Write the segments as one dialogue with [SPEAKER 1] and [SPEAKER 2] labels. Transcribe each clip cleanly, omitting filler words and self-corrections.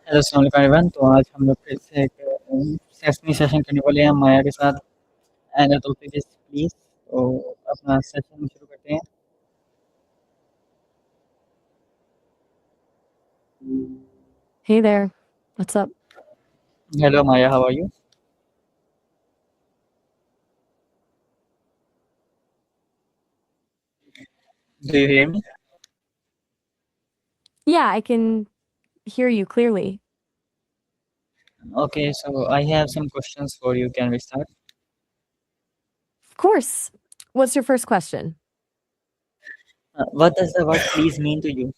[SPEAKER 1] Hello अस्सलाम वालेकुम everyone. तो आज हम लोग फिर से एक सेशनी सेशन करने वाले हैं माया के साथ। And the topic is please. तो अपना सेशन शुरू करते हैं।
[SPEAKER 2] Hey there. What's up?
[SPEAKER 1] Hello Maya, how are you? Do you hear me?
[SPEAKER 2] Yeah, I can hear you clearly.
[SPEAKER 1] Okay, so I have some questions for you, can we start?
[SPEAKER 2] Of course. What's your first question?
[SPEAKER 1] What does the word please mean to you?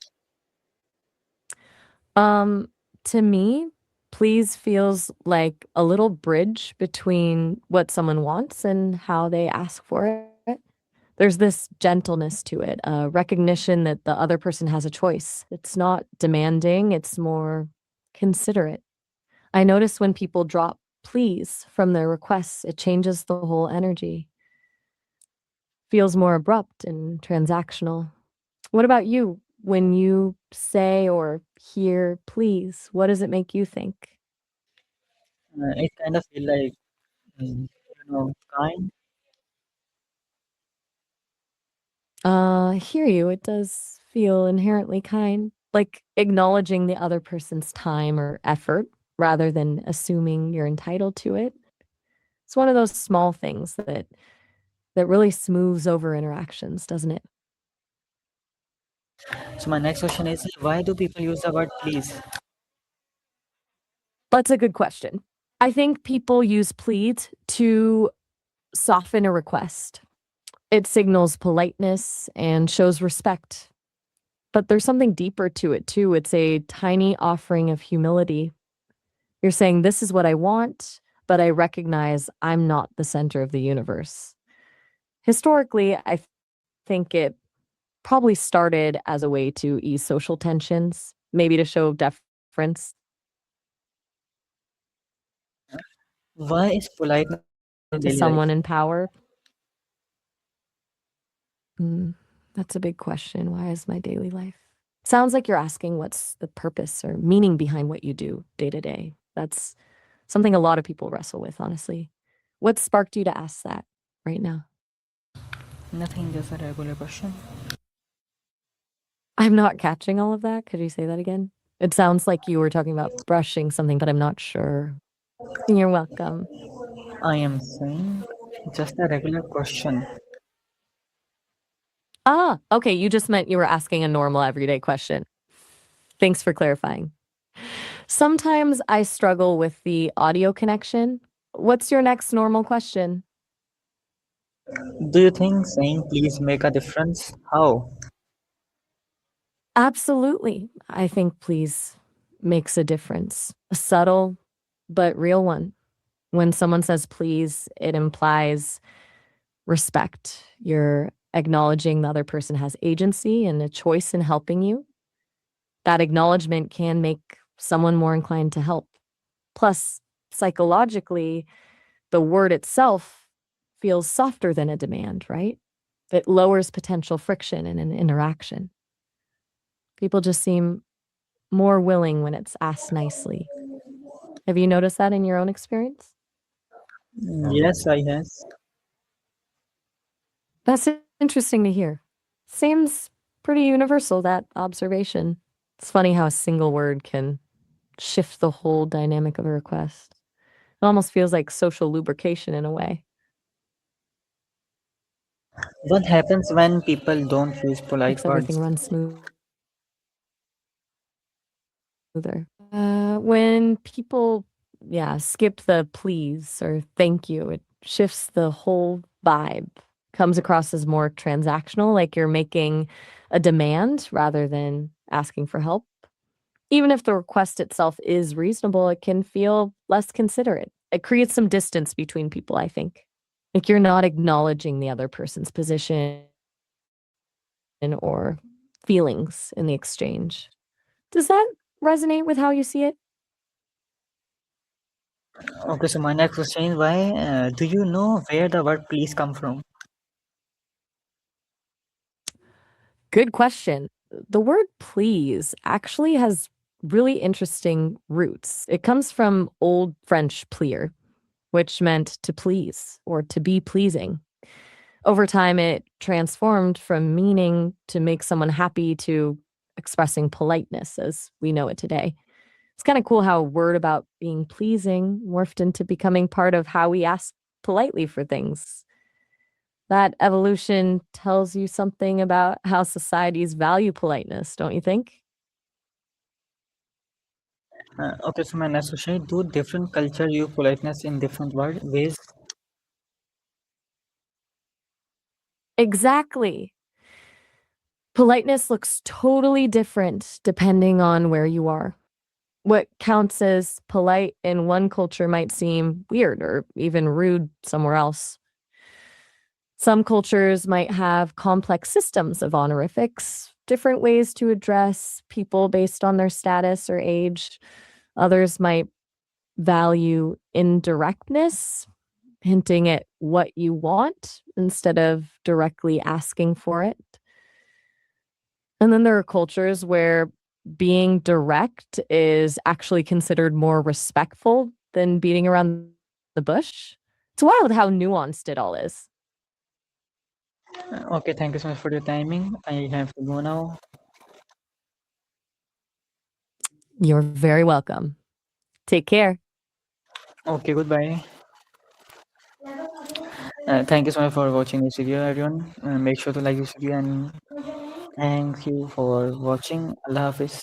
[SPEAKER 2] To me, please feels like a little bridge between what someone wants and how they ask for it. There's this gentleness to it, a recognition that the other person has a choice. It's not demanding, it's more considerate. I notice when people drop please from their requests, it changes the whole energy. Feels more abrupt and transactional. What about you? When you say or hear please, what does it make you think?
[SPEAKER 1] It kind of feel like kind.
[SPEAKER 2] I hear you. It does feel inherently kind, like acknowledging the other person's time or effort rather than assuming you're entitled to it. It's one of those small things that really smooths over interactions, doesn't it?
[SPEAKER 1] So my next question is why do people use the word please?
[SPEAKER 2] That's a good question. I think people use plead to soften a request. It signals politeness and shows respect. But there's something deeper to it too. It's a tiny offering of humility. You're saying, "This is what I want, but I recognize I'm not the center of the universe." Historically, I think it probably started as a way to ease social tensions, maybe to show deference
[SPEAKER 1] why is politeness
[SPEAKER 2] to
[SPEAKER 1] daily life?
[SPEAKER 2] someone in power. Mm, that's a big question. Why is my daily life? Sounds like you're asking what's the purpose or meaning behind what you do day to day. That's something a lot of people wrestle with, honestly. What sparked you to ask that right now?
[SPEAKER 1] Nothing, just a regular question.
[SPEAKER 2] I'm not catching all of that. Could you say that again? It sounds like you were talking about brushing something, but I'm not sure. You're welcome.
[SPEAKER 1] I am saying just a regular question.
[SPEAKER 2] Ah, okay. You just meant you were asking a normal everyday question. Thanks for clarifying. Sometimes I struggle with the audio connection. What's your next normal question?
[SPEAKER 1] Do you think saying please make a difference? How?
[SPEAKER 2] Absolutely. I think please makes a difference. A subtle but real one. When someone says please, it implies respect. You're acknowledging the other person has agency and a choice in helping you. That acknowledgement can make someone more inclined to help. Plus, psychologically, the word itself feels softer than a demand, right? It lowers potential friction in an interaction. People just seem more willing when it's asked nicely. Have you noticed that in your own experience?
[SPEAKER 1] Yes, I has.
[SPEAKER 2] That's interesting to hear. Seems pretty universal, that observation. It's funny how a single word can shift the whole dynamic of a request. It almost feels like social lubrication in a way.
[SPEAKER 1] What happens when people don't use polite
[SPEAKER 2] Makes everything
[SPEAKER 1] words?
[SPEAKER 2] run smoother. When people, yeah, skip the please or thank you, it shifts the whole vibe. Comes across as more transactional, like you're making a demand rather than asking for help. Even if the request itself is reasonable, it can feel less considerate. It creates some distance between people, I think. Like you're not acknowledging the other person's position or feelings in the exchange. Does that resonate with how you see it?
[SPEAKER 1] Okay, so my next question is why do you know where the word please come from?
[SPEAKER 2] Good question. The word please actually has really interesting roots. It comes from Old French plier, which meant to please or to be pleasing. Over time, it transformed from meaning to make someone happy to expressing politeness as we know it today. It's kind of cool how a word about being pleasing morphed into becoming part of how we ask politely for things. That evolution tells you something about how societies value politeness, don't you think?
[SPEAKER 1] Okay, so my next question: do different culture use politeness in different ways?
[SPEAKER 2] Exactly. Politeness looks totally different depending on where you are. What counts as polite in one culture might seem weird or even rude somewhere else. Some cultures might have complex systems of honorifics, different ways to address people based on their status or age. Others might value indirectness, hinting at what you want instead of directly asking for it. And then there are cultures where being direct is actually considered more respectful than beating around the bush. It's wild how nuanced it all is.
[SPEAKER 1] Okay, thank you so much for your timing. I have to go now.
[SPEAKER 2] You're very welcome. Take care.
[SPEAKER 1] Okay, goodbye. Thank you so much for watching this video, everyone. Make sure to like this video and thank you for watching. Allah Hafiz.